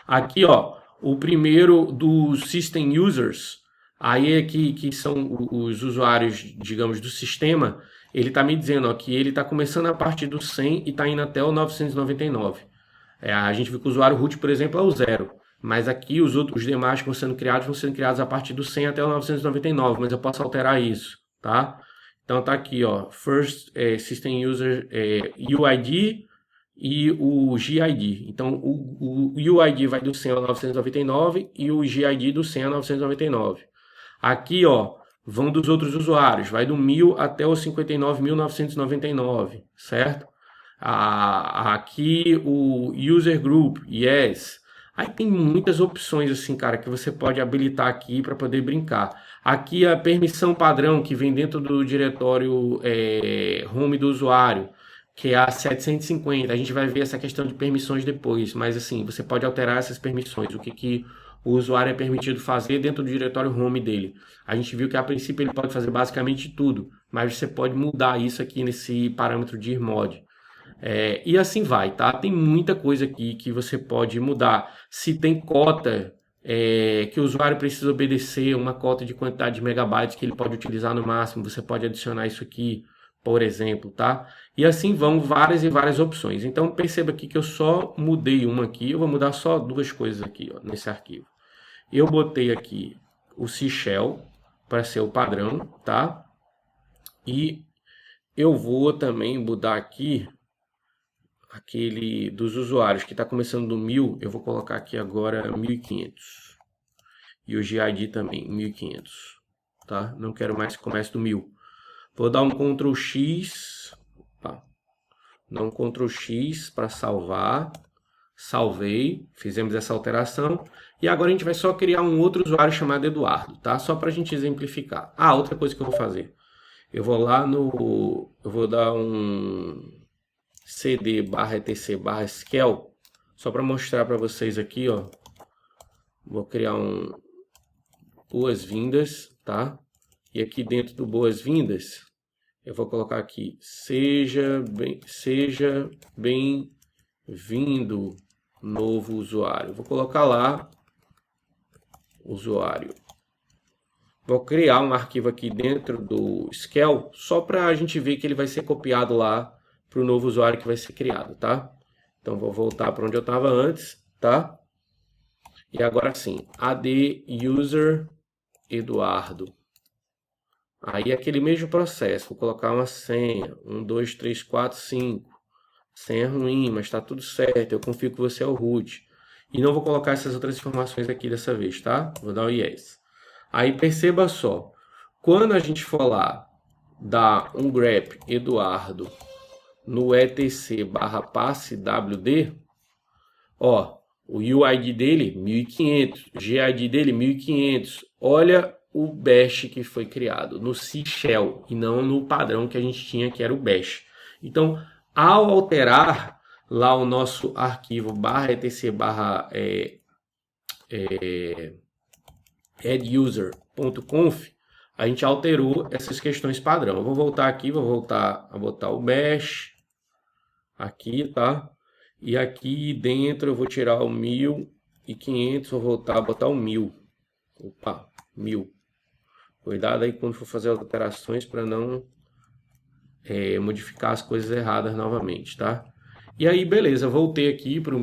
Aqui, ó, o primeiro dos System Users, aí que são os usuários, digamos, do sistema, ele está me dizendo ó, que ele está começando a partir do 100 e está indo até o 999. A gente viu que o usuário root, por exemplo, é o 0. Mas aqui os demais que vão sendo criados a partir do 100 até o 999, mas eu posso alterar isso, tá? Então tá aqui, ó, First System User UID e o GID. Então o UID vai do 100 ao 999 e o GID do 100 ao 999. Aqui, ó, vão dos outros usuários, vai do 1000 até os 59.999, certo? Aqui o User Group, yes. Aí tem muitas opções assim, cara, que você pode habilitar aqui para poder brincar. Aqui a permissão padrão que vem dentro do diretório home do usuário, que é a 750. A gente vai ver essa questão de permissões depois, mas assim, você pode alterar essas permissões, o que o usuário é permitido fazer dentro do diretório home dele. A gente viu que a princípio ele pode fazer basicamente tudo, mas você pode mudar isso aqui nesse parâmetro de irmod. E assim vai, tá? Tem muita coisa aqui que você pode mudar. Se tem cota que o usuário precisa obedecer, uma cota de quantidade de megabytes que ele pode utilizar no máximo, você pode adicionar isso aqui, por exemplo, tá? E assim vão várias e várias opções. Então perceba aqui que eu só mudei uma aqui, eu vou mudar só duas coisas aqui, ó, nesse arquivo. Eu botei aqui o Seashell para ser o padrão, tá? E eu vou também mudar aqui aquele dos usuários que está começando do 1000, eu vou colocar aqui agora 1500. E o GID também, 1500, tá? Não quero mais que comece do 1000. Vou dar um Ctrl X, tá? Dar um Ctrl X para salvar. Salvei, fizemos essa alteração. E agora a gente vai só criar um outro usuário chamado Eduardo, tá? Só para a gente exemplificar. Ah, outra coisa que eu vou fazer. Eu vou lá no... Eu vou dar um cd/etc/scale, só para mostrar para vocês aqui, ó. Vou criar um boas-vindas, tá? E aqui dentro do boas-vindas, eu vou colocar aqui, seja bem-vindo, novo usuário. Vou colocar lá, usuário. Vou criar um arquivo aqui dentro do Scale, só para a gente ver que ele vai ser copiado lá para o novo usuário que vai ser criado, tá? Então, vou voltar para onde eu estava antes, tá? E agora sim, add user Eduardo. Aí, aquele mesmo processo, vou colocar uma senha, 1, 2, 3, 4, 5. Senha ruim, mas está tudo certo, eu confio que você é o root. E não vou colocar essas outras informações aqui dessa vez, tá? Vou dar o yes. Aí, perceba só, quando a gente for lá, dar um grep Eduardo no etc/passwd, ó, o UID dele 1500, GID dele 1500. Olha o bash que foi criado no C Shell e não no padrão que a gente tinha, que era o bash. Então, ao alterar lá o nosso arquivo /etc/adduser.conf, a gente alterou essas questões padrão. Eu vou voltar aqui, vou voltar a botar o bash aqui, tá? E aqui dentro eu vou tirar o 1500, vou voltar a botar o 1000. Opa, 1000. Cuidado aí quando for fazer alterações para não modificar as coisas erradas novamente, tá? E aí, beleza, voltei aqui para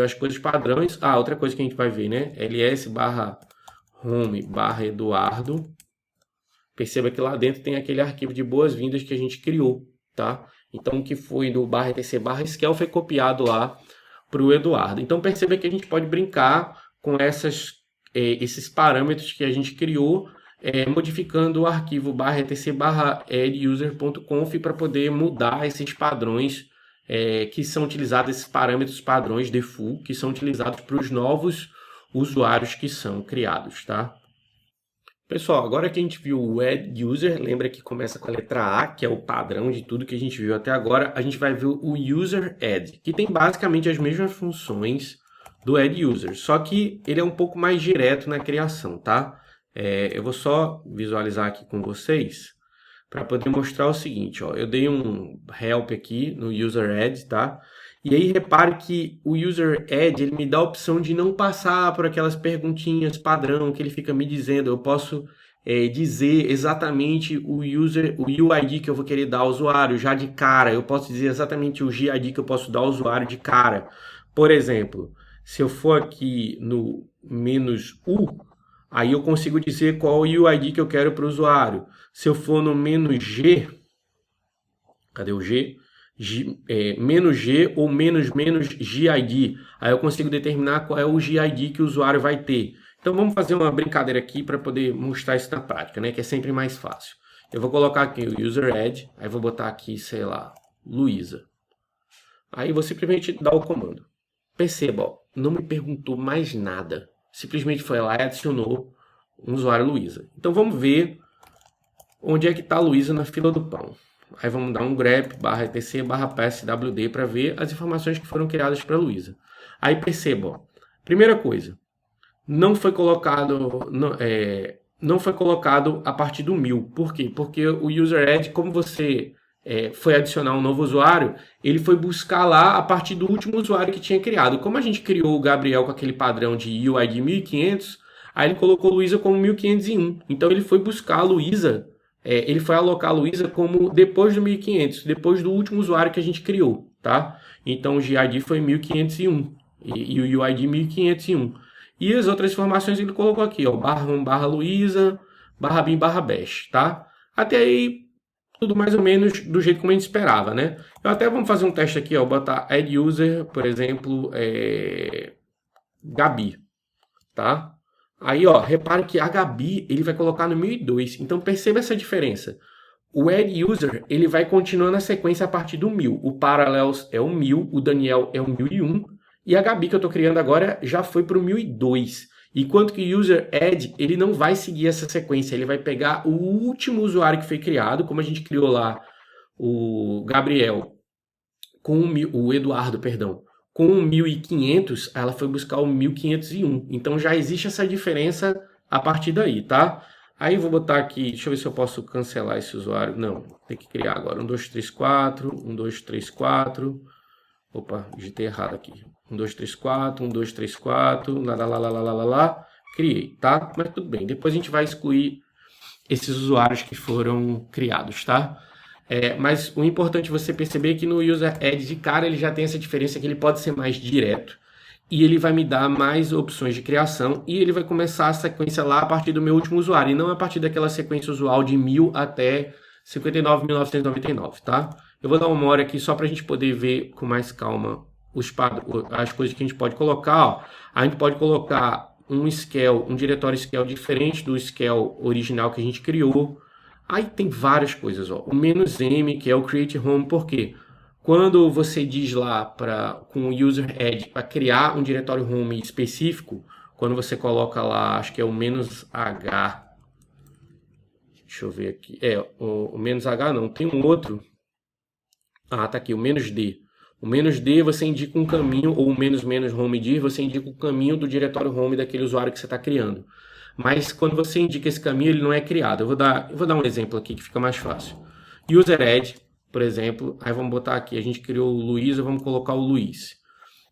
as coisas padrões. Ah, outra coisa que a gente vai ver, né? ls/home/eduardo. Perceba que lá dentro tem aquele arquivo de boas-vindas que a gente criou, tá? Então, o que foi do /etc/scale foi copiado lá para o Eduardo. Então, perceba que a gente pode brincar com esses parâmetros que a gente criou, modificando o arquivo /etc/adduser.conf para poder mudar esses padrões que são utilizados, esses parâmetros padrões default, que são utilizados para os novos usuários que são criados, tá? Pessoal, agora que a gente viu o Add User, lembra que começa com a letra A, que é o padrão de tudo que a gente viu até agora, a gente vai ver o User Add, que tem basicamente as mesmas funções do Add User, só que ele é um pouco mais direto na criação, tá? Eu vou só visualizar aqui com vocês para poder mostrar o seguinte, ó. Eu dei um help aqui no User Add, tá? E aí repare que o User Add, ele me dá a opção de não passar por aquelas perguntinhas padrão que ele fica me dizendo. Eu posso dizer exatamente o UID que eu vou querer dar ao usuário já de cara. Eu posso dizer exatamente o GID que eu posso dar ao usuário de cara. Por exemplo, se eu for aqui no "-u", aí eu consigo dizer qual o UID que eu quero para o usuário. Se eu for no "-g", cadê o G? "-g" ou "-GID", aí eu consigo determinar qual é o GID que o usuário vai ter. Então vamos fazer uma brincadeira aqui para poder mostrar isso na prática, né? Que é sempre mais fácil. Eu vou colocar aqui o User Add, aí vou botar aqui, sei lá, Luísa. Aí vou simplesmente dar o comando. Perceba, ó, não me perguntou mais nada. Simplesmente foi lá e adicionou um usuário Luísa. Então vamos ver onde é que está a Luísa na fila do pão. Aí vamos dar um grep /etc/passwd para ver as informações que foram criadas para a Luísa. Aí perceba, ó, primeira coisa, não foi colocado a partir do 1000. Por quê? Porque o User Add, como você foi adicionar um novo usuário, ele foi buscar lá a partir do último usuário que tinha criado. Como a gente criou o Gabriel com aquele padrão de UID 1500, aí ele colocou Luísa como 1501. Então ele foi buscar a Luísa ele foi alocar a Luísa como depois do 1500, depois do último usuário que a gente criou, tá? Então o GID foi 1501 e o UID 1501. E as outras informações ele colocou aqui, ó, /home, /Luísa, /bin, /bash, tá? Até aí tudo mais ou menos do jeito como a gente esperava, né? Eu até vamos fazer um teste aqui, ó, botar add user, por exemplo, Gabi, tá? Aí, ó, repare que a Gabi ele vai colocar no 1002. Então perceba essa diferença. O add user ele vai continuar na sequência a partir do 1000. O Parallels é o 1000, o Daniel é o 1001 e a Gabi que eu estou criando agora já foi para o 1002. Enquanto que o user add ele não vai seguir essa sequência, ele vai pegar o último usuário que foi criado, como a gente criou lá o Gabriel com o Eduardo, perdão, com o 1500, ela foi buscar o 1501. Então já existe essa diferença a partir daí, tá? Aí vou botar aqui, deixa eu ver se eu posso cancelar esse usuário. Não, tem que criar agora. 1234, 1234. Opa, digitei errado aqui. 1234, 1234, lá, lá, lá, lá, lá, lá, lá. Criei, tá? Mas tudo bem. Depois a gente vai excluir esses usuários que foram criados, tá? Mas o importante é você perceber que no User Add de cara ele já tem essa diferença que ele pode ser mais direto e ele vai me dar mais opções de criação e ele vai começar a sequência lá a partir do meu último usuário e não a partir daquela sequência usual de 1000 até 59.999, tá? Eu vou dar uma hora aqui só para a gente poder ver com mais calma as coisas que a gente pode colocar. Ó. A gente pode colocar um diretório scale diferente do scale original que a gente criou. Aí tem várias coisas, ó. O "-m", que é o create home, por quê? Quando você diz lá com o user add para criar um diretório home específico, quando você coloca lá, acho que é o "-h", deixa eu ver aqui, o "-h" não, tem um outro, tá aqui, o "-d". O "-d" você indica um caminho, ou o "-home-dir", você indica o caminho do diretório home daquele usuário que você está criando. Mas quando você indica esse caminho, ele não é criado. Eu vou dar um exemplo aqui que fica mais fácil. User add, por exemplo, aí vamos botar aqui, a gente criou o Luiz, vamos colocar o Luiz.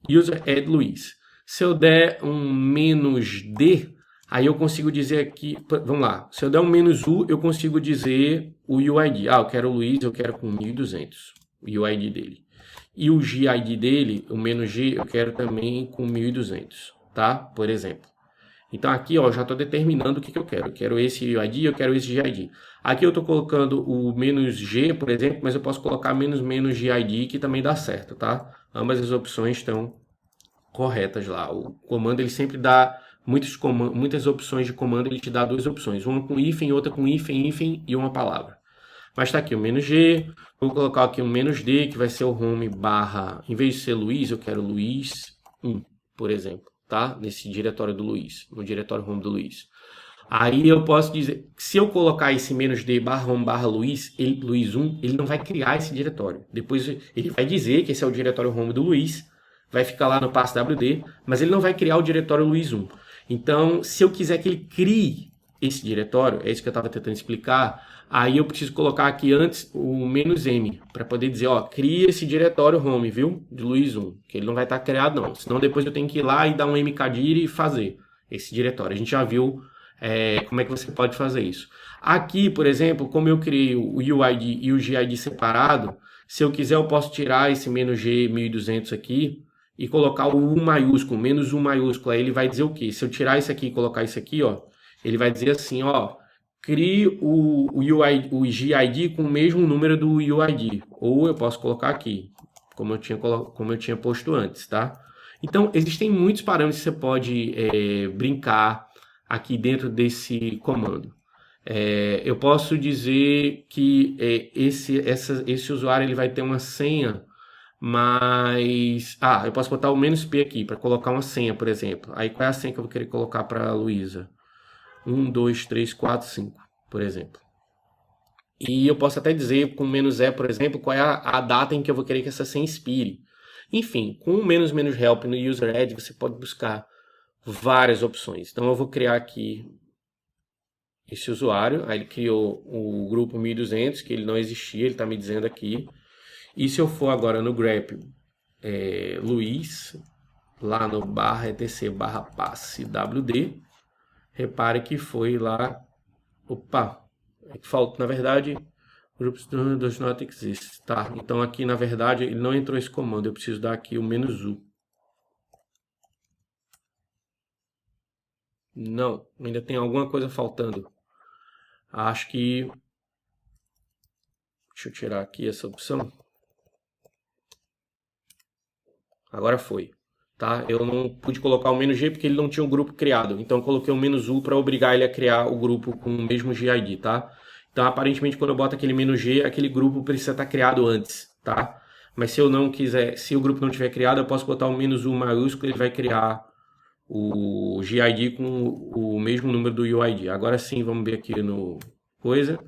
User add Luiz. Se eu der um "-d", aí eu consigo dizer aqui, vamos lá, se eu der um "-u", eu consigo dizer o UID. Eu quero o Luiz, eu quero com 1200, o UID dele. E o GID dele, o "-g", eu quero também com 1200, tá? Por exemplo. Então aqui, ó, já estou determinando o que eu quero. Eu quero esse UID, eu quero esse GID. Aqui eu estou colocando o "-g", por exemplo, mas eu posso colocar "-gid", que também dá certo, tá? Ambas as opções estão corretas lá. O comando, ele sempre dá muitas opções de comando, ele te dá duas opções. Uma com hífen, outra com hífen e uma palavra. Mas está aqui o "-g", vou colocar aqui o "-d", que vai ser o home barra, em vez de ser Luiz, eu quero Luiz 1, por exemplo. Tá? Nesse diretório do Luiz, no diretório home do Luiz. Aí eu posso dizer, se eu colocar esse "-d /home /Luiz", Luiz 1, ele não vai criar esse diretório. Depois ele vai dizer que esse é o diretório home do Luiz, vai ficar lá no passwd, mas ele não vai criar o diretório Luiz 1. Então, se eu quiser que ele crie esse diretório, é isso que eu estava tentando explicar, aí eu preciso colocar aqui antes o "-m, para poder dizer, ó, cria esse diretório home, viu? De Luiz 1, que ele não vai estar criado não, senão depois eu tenho que ir lá e dar um mkdir e fazer esse diretório. A gente já viu como é que você pode fazer isso. Aqui, por exemplo, como eu criei o UID e o GID separado, se eu quiser eu posso tirar esse "-g 1200 aqui e colocar o U maiúsculo, "-u" maiúsculo, aí ele vai dizer o quê? Se eu tirar isso aqui e colocar isso aqui, ó, ele vai dizer assim, ó, crie o GID com o mesmo número do UID. Ou eu posso colocar aqui, como eu tinha posto antes, tá? Então, existem muitos parâmetros que você pode brincar aqui dentro desse comando. Eu posso dizer que esse usuário ele vai ter uma senha, mas... eu posso botar o "-p" aqui para colocar uma senha, por exemplo. Aí qual é a senha que eu vou querer colocar para a Luísa? 1, 2, 3, 4, 5, por exemplo. E eu posso até dizer com "-e", por exemplo, qual é a data em que eu vou querer que essa senha expire. Enfim, com o "-help no user add, você pode buscar várias opções. Então eu vou criar aqui esse usuário, aí ele criou o grupo 1200, que ele não existia, ele está me dizendo aqui. E se eu for agora no grep Luiz, lá no /etc /passe wd, repare que foi lá, opa, É que falta, na verdade, groups does not exist. Tá, então aqui, na verdade, ele não entrou esse comando. Eu preciso dar aqui o "-u". Não, ainda tem alguma coisa faltando. Acho que... Deixa eu tirar aqui essa opção. Agora foi. Tá? Eu não pude colocar o "-g" porque ele não tinha um grupo criado. Então eu coloquei o "-u" para obrigar ele a criar o grupo com o mesmo GID, tá? Então aparentemente quando eu boto aquele "-g", aquele grupo precisa estar criado antes, tá? Mas se eu não quiser, se o grupo não tiver criado, eu posso botar o "-u" maiúsculo, ele vai criar o GID com o mesmo número do UID. Agora sim, vamos ver aqui no coisa.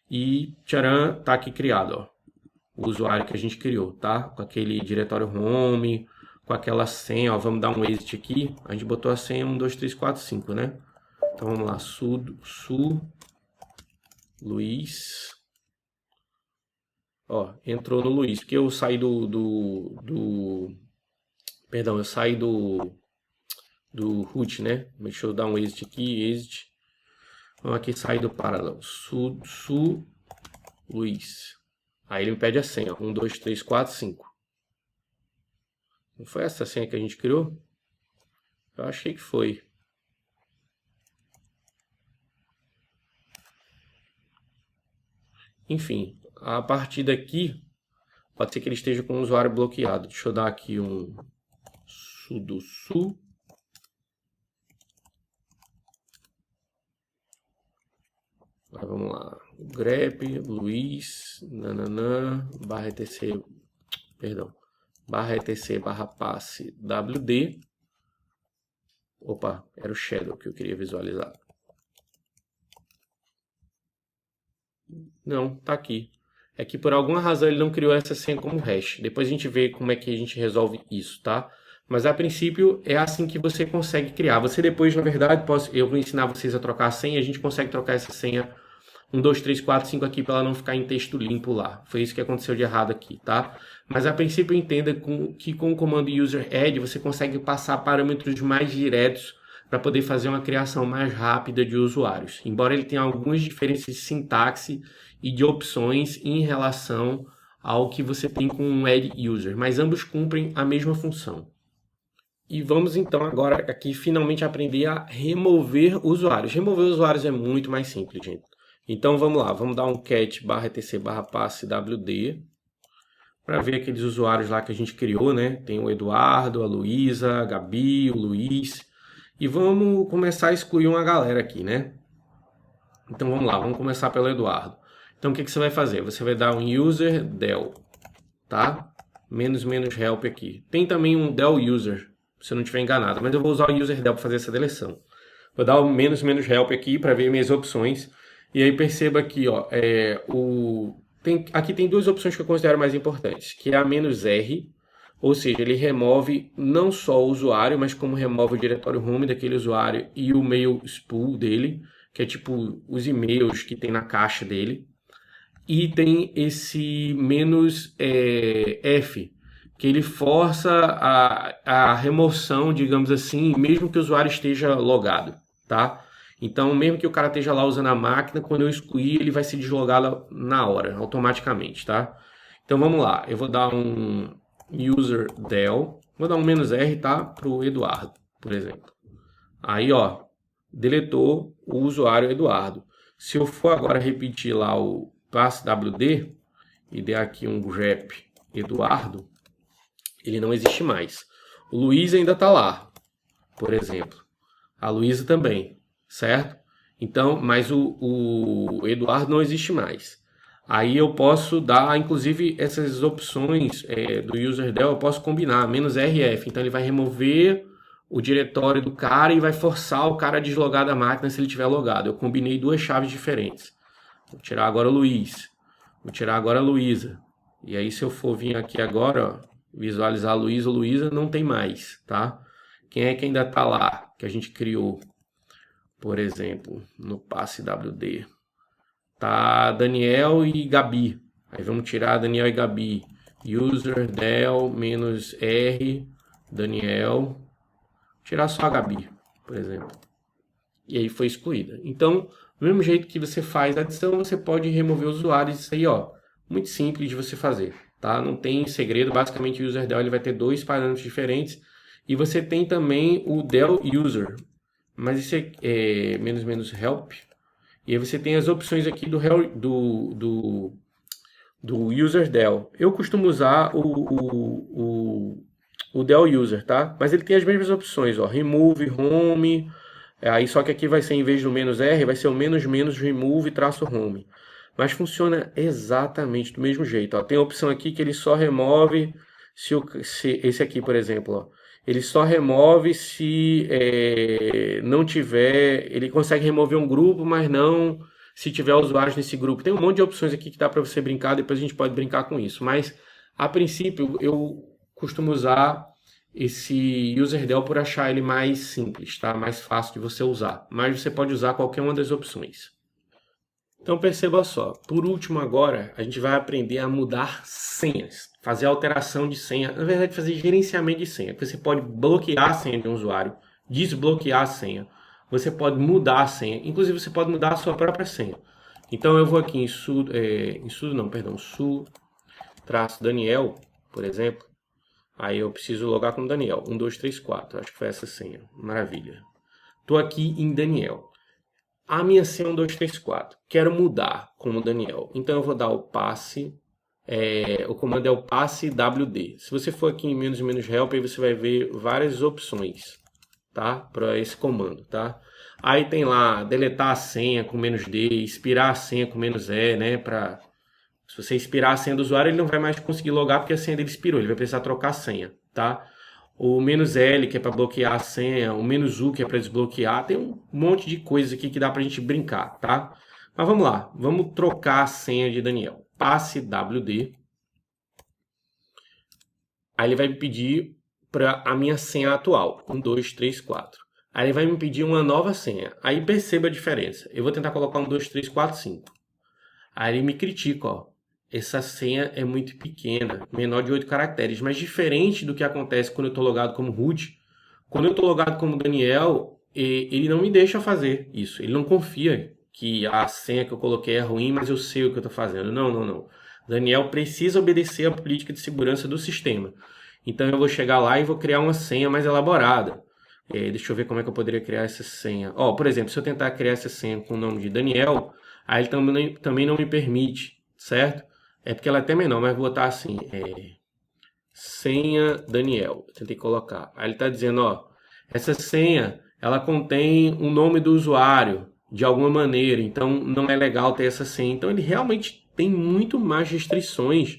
E tcharam, tá aqui criado, ó. O usuário que a gente criou, tá? Com aquele diretório home, com aquela senha, ó. Vamos dar um exit aqui. A gente botou a senha 1, 2, 3, 4, 5, né? Então vamos lá, su Luiz. Ó, entrou no Luiz, porque eu saí perdão, eu saí do root, né? Deixa eu dar um exit aqui, exit. Vamos aqui sair do paralelo. Su Luiz. Aí ele me pede a senha. 1, 2, 3, 4, 5. Não foi essa a senha que a gente criou? Eu achei que foi. Enfim, a partir daqui, pode ser que ele esteja com o usuário bloqueado. Deixa eu dar aqui um sudo su. Agora vamos lá. grep, Luiz, nananã, barra etc, perdão, barra etc barra passe wd. Opa, era o shadow que eu queria visualizar. Não, tá aqui. É que por alguma razão ele não criou essa senha como hash. Depois a gente vê como é que a gente resolve isso, tá? Mas a princípio é assim que você consegue criar. Você depois, na verdade, eu vou ensinar vocês a trocar a senha. A gente consegue trocar essa senha 1, 2, 3, 4, 5 aqui para ela não ficar em texto limpo lá. Foi isso que aconteceu de errado aqui, tá? Mas a princípio entenda que com o comando user add você consegue passar parâmetros mais diretos para poder fazer uma criação mais rápida de usuários. Embora ele tenha algumas diferenças de sintaxe e de opções em relação ao que você tem com o add user, mas ambos cumprem a mesma função. E vamos então agora aqui finalmente aprender a remover usuários. Remover usuários é muito mais simples, gente. Então vamos lá, vamos dar um cat barra etc barra passe wd para ver aqueles usuários lá que a gente criou, né? Tem o Eduardo, a Luísa, a Gabi, o Luiz. E vamos começar a excluir uma galera aqui, né? Então vamos lá, vamos começar pelo Eduardo. Então o que você vai fazer? Você vai dar um user del, tá? Menos help aqui. Tem também um del user, se eu não estiver enganado, mas eu vou usar o user del para fazer essa deleção. Vou dar o menos help aqui para ver minhas opções. E aí perceba aqui, ó, aqui tem duas opções que eu considero mais importantes, que é a "-r", ou seja, ele remove não só o usuário, mas como remove o diretório home daquele usuário e o mail spool dele, que é tipo os e-mails que tem na caixa dele. E tem esse "-f", que ele força a remoção, digamos assim, mesmo que o usuário esteja logado, tá? Então, mesmo que o cara esteja lá usando a máquina, quando eu excluir, ele vai se deslogar na hora, automaticamente, tá? Então, vamos lá. Eu vou dar um user del, vou dar um "-r", tá? Para o Eduardo, por exemplo. Aí, ó, deletou o usuário Eduardo. Se eu for agora repetir lá o passe wd e der aqui um grep Eduardo, ele não existe mais. O Luiz ainda está lá, por exemplo. A Luísa também, certo? Então, mas o Eduardo não existe mais. Aí eu posso dar, inclusive, essas opções do userdel, eu posso combinar, "-rf". Então ele vai remover o diretório do cara e vai forçar o cara a deslogar da máquina se ele estiver logado. Eu combinei duas chaves diferentes. Vou tirar agora o Luiz. Vou tirar agora a Luísa. E aí se eu for vir aqui agora, ó, visualizar Luiz ou Luísa, não tem mais, tá? Quem é que ainda está lá, que a gente criou? Por exemplo, no passe wd. Tá Daniel e Gabi. Aí vamos tirar Daniel e Gabi. User del "-r Daniel. Tirar só a Gabi, por exemplo. E aí foi excluída. Então, Do mesmo jeito que você faz a adição, você pode remover usuários. Isso aí, ó, muito simples de você fazer, tá? Não tem segredo. Basicamente, o UserDel ele vai ter dois parâmetros diferentes. E você tem também o del user, mas isso é menos help. E aí você tem as opções aqui do UserDel. Eu costumo usar o del user, tá? Mas ele tem as mesmas opções, ó, remove, home. Aí só que aqui vai ser, em vez do menos R, vai ser o menos remove traço home. Mas funciona exatamente do mesmo jeito, ó. Tem a opção aqui que ele só remove se esse aqui, por exemplo, ó, ele só remove se não tiver. Ele consegue remover um grupo, mas não se tiver usuários nesse grupo. Tem um monte de opções aqui que dá para você brincar, depois a gente pode brincar com isso. Mas, a princípio, eu costumo usar esse UserDel por achar ele mais simples, tá? Mais fácil de você usar. Mas você pode usar qualquer uma das opções. Então perceba só, por último agora, a gente vai aprender a mudar senhas, fazer alteração de senha, na verdade fazer gerenciamento de senha. Você pode bloquear a senha de um usuário, desbloquear a senha, você pode mudar a senha, inclusive você pode mudar a sua própria senha. Então eu vou aqui em su-Daniel, por exemplo, aí eu preciso logar como Daniel, 1, 2, 3, 4, acho que foi essa senha, maravilha. Estou aqui em Daniel. A minha senha é 1, 2, 3, 4. Quero mudar como Daniel. Então eu vou dar o passe. O comando é o passe WD. Se você for aqui em menos help, aí você vai ver várias opções, tá? Para esse comando, tá? Aí tem lá deletar a senha com menos D, expirar a senha com menos E, né? Se você expirar a senha do usuário, ele não vai mais conseguir logar porque a senha dele expirou. Ele vai precisar trocar a senha, tá? O "-L", que é para bloquear a senha, o "-U", que é para desbloquear. Tem um monte de coisas aqui que dá para a gente brincar, tá? Mas vamos lá, vamos trocar a senha de Daniel. Passe WD. Aí ele vai me pedir para a minha senha atual, 1, 2, 3, 4. Aí ele vai me pedir uma nova senha. Aí perceba a diferença. Eu vou tentar colocar 1, 2, 3, 4, 5. Aí ele me critica, ó. Essa senha é muito pequena, menor de 8 caracteres, mas diferente do que acontece quando eu estou logado como root, quando eu estou logado como Daniel, ele não me deixa fazer isso, ele não confia que a senha que eu coloquei é ruim, mas eu sei o que eu estou fazendo. Não, não, não. Daniel precisa obedecer à política de segurança do sistema. Então eu vou chegar lá e vou criar uma senha mais elaborada. Deixa eu ver como é que eu poderia criar essa senha. Ó, por exemplo, se eu tentar criar essa senha com o nome de Daniel, aí ele também não me permite, certo? É porque ela é até menor, mas vou botar assim, senha Daniel. Eu tentei colocar. Aí ele está dizendo, ó, essa senha, ela contém o nome do usuário de alguma maneira, então não é legal ter essa senha. Então ele realmente tem muito mais restrições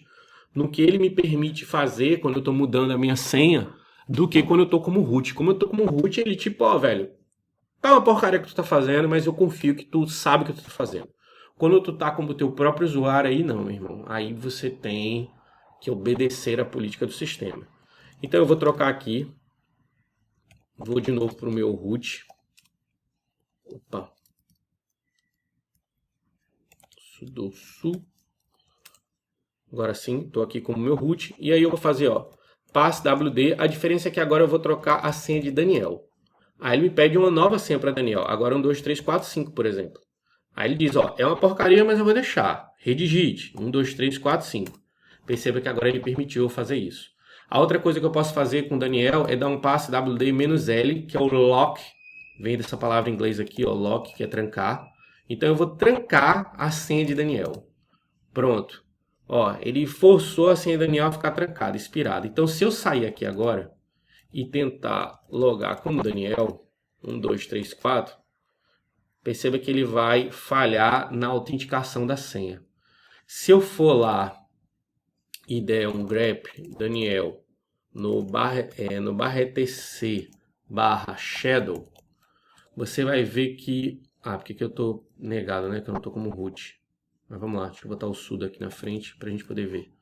no que ele me permite fazer quando eu estou mudando a minha senha do que quando eu estou como root. Como eu estou como root, ele tipo, ó, velho, tá uma porcaria que tu tá fazendo, mas eu confio que tu sabe o que tu tá fazendo. Quando tu tá como teu próprio usuário, aí não, meu irmão. Aí você tem que obedecer à política do sistema. Então eu vou trocar aqui. Vou de novo para o meu root. Opa. Sudo su. Agora sim, estou aqui como meu root. E aí eu vou fazer, ó, passe WD. A diferença é que agora eu vou trocar a senha de Daniel. Aí ele me pede uma nova senha para Daniel. Agora 1, 2, 3, 4, 5, por exemplo. Aí ele diz, ó, é uma porcaria, mas eu vou deixar. Redigite. 1, 2, 3, 4, 5. Perceba que agora ele permitiu eu fazer isso. A outra coisa que eu posso fazer com o Daniel é dar um passe WD-L, que é o lock. Vem dessa palavra em inglês aqui, ó, lock, que é trancar. Então eu vou trancar a senha de Daniel. Pronto. Ó, ele forçou a senha de Daniel a ficar trancada, expirada. Então se eu sair aqui agora e tentar logar como Daniel, 1, 2, 3, 4, perceba que ele vai falhar na autenticação da senha. Se eu for lá e der um grep Daniel no /etc/shadow, você vai ver que... porque que eu estou negado, né? Que eu não estou como root. Mas vamos lá, deixa eu botar o sudo aqui na frente para a gente poder ver.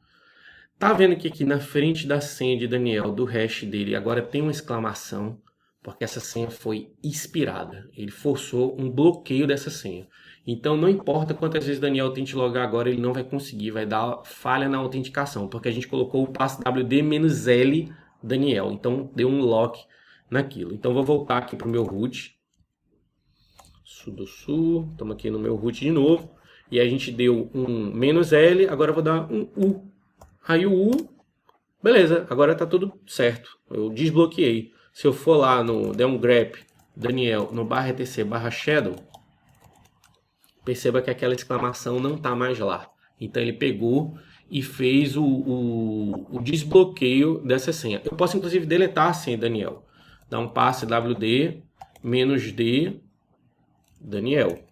Tá vendo que aqui na frente da senha de Daniel, do hash dele, agora tem uma exclamação, porque essa senha foi expirada. Ele forçou um bloqueio dessa senha. Então não importa quantas vezes Daniel tente logar agora, ele não vai conseguir, vai dar falha na autenticação, porque a gente colocou o passe WD-L Daniel. Então deu um lock naquilo. Então vou voltar aqui para o meu root. sudo su, estamos aqui no meu root de novo, e a gente deu um "-l", agora eu vou dar um "u". Aí o "u", beleza, agora tá tudo certo, eu desbloqueei. Se eu for lá der um grep Daniel no /etc/shadow, perceba que aquela exclamação não tá mais lá. Então ele pegou e fez o desbloqueio dessa senha. Eu posso inclusive deletar a senha Daniel. Dar um passe wd -d Daniel.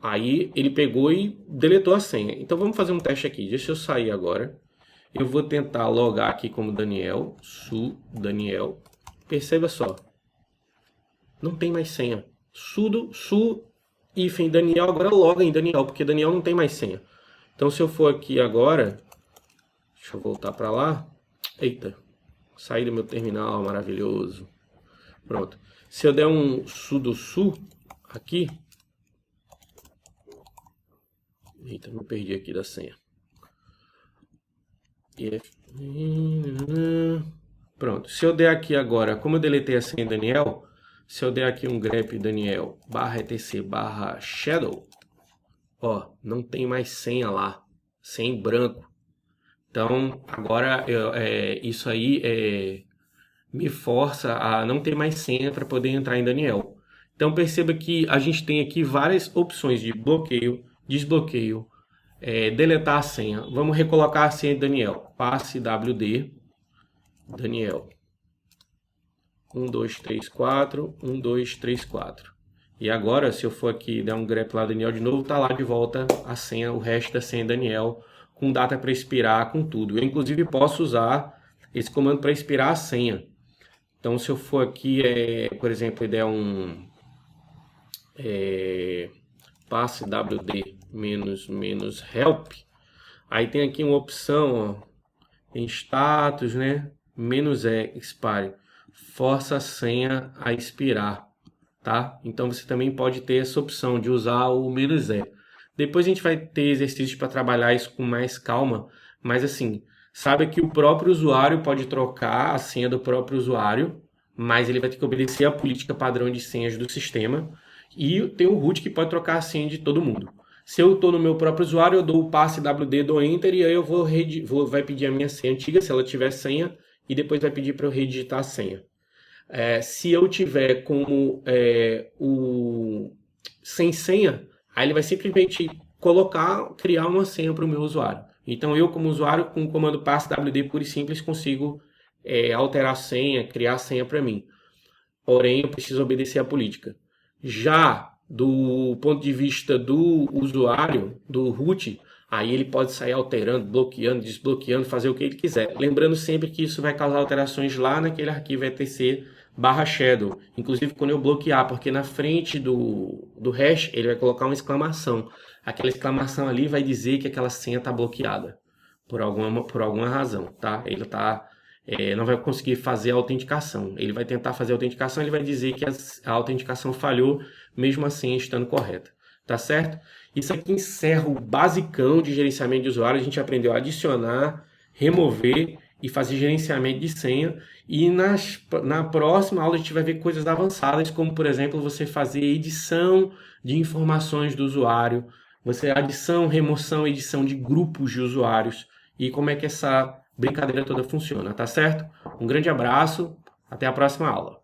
Aí ele pegou e deletou a senha. Então vamos fazer um teste aqui. Deixa eu sair agora. Eu vou tentar logar aqui como Daniel, su Daniel. Perceba só. Não tem mais senha. Sudo su hífen Daniel, agora loga em Daniel, porque Daniel não tem mais senha. Então se eu for aqui agora, deixa eu voltar para lá. Eita, saí do meu terminal maravilhoso. Pronto. Se eu der um sudo su aqui. Eita, me perdi aqui da senha. Pronto. Se eu der aqui agora, como eu deletei a senha Daniel, se eu der aqui um grep Daniel /etc/shadow, ó, não tem mais senha lá, senha em branco. Então agora isso aí me força a não ter mais senha para poder entrar em Daniel. Então perceba que a gente tem aqui várias opções de bloqueio, desbloqueio, deletar a senha. Vamos recolocar a senha de Daniel. Passe wd Daniel 1234 1234. E agora, se eu for aqui dar um grep lá Daniel de novo, tá lá de volta a senha, o resto da senha Daniel, com data para expirar, com tudo. Eu inclusive posso usar esse comando para expirar a senha. Então se eu for aqui, por exemplo, e der um passe wd -help, aí tem aqui uma opção, ó, em status, né? -e expire, força a senha a expirar, tá? Então você também pode ter essa opção de usar o -e. Depois a gente vai ter exercícios para trabalhar isso com mais calma, mas assim, sabe que o próprio usuário pode trocar a senha do próprio usuário, mas ele vai ter que obedecer a política padrão de senhas do sistema, e tem o root que pode trocar a senha de todo mundo. Se eu estou no meu próprio usuário, eu dou o passe wd, dou enter, e aí eu vai pedir a minha senha antiga, se ela tiver senha, e depois vai pedir para eu redigitar a senha. Se eu tiver como sem senha, aí ele vai simplesmente criar uma senha para o meu usuário. Então eu, como usuário, com o comando passe wd puro e simples, consigo alterar a senha, criar a senha para mim. Porém, eu preciso obedecer a política. Já do ponto de vista do usuário, do root, aí ele pode sair alterando, bloqueando, desbloqueando, fazer o que ele quiser. Lembrando sempre que isso vai causar alterações lá naquele arquivo etc/shadow. Inclusive quando eu bloquear, porque na frente do hash ele vai colocar uma exclamação. Aquela exclamação ali vai dizer que aquela senha está bloqueada por alguma razão, tá? Ele não vai conseguir fazer a autenticação. Ele vai tentar fazer a autenticação, ele vai dizer que a autenticação falhou, mesmo assim estando correta. Tá certo? Isso aqui encerra o basicão de gerenciamento de usuário. A gente aprendeu a adicionar, remover e fazer gerenciamento de senha. E na próxima aula a gente vai ver coisas avançadas, como por exemplo você fazer edição de informações do usuário, você adição, remoção, edição de grupos de usuários e como é que essa brincadeira toda funciona, tá certo? Um grande abraço, até a próxima aula.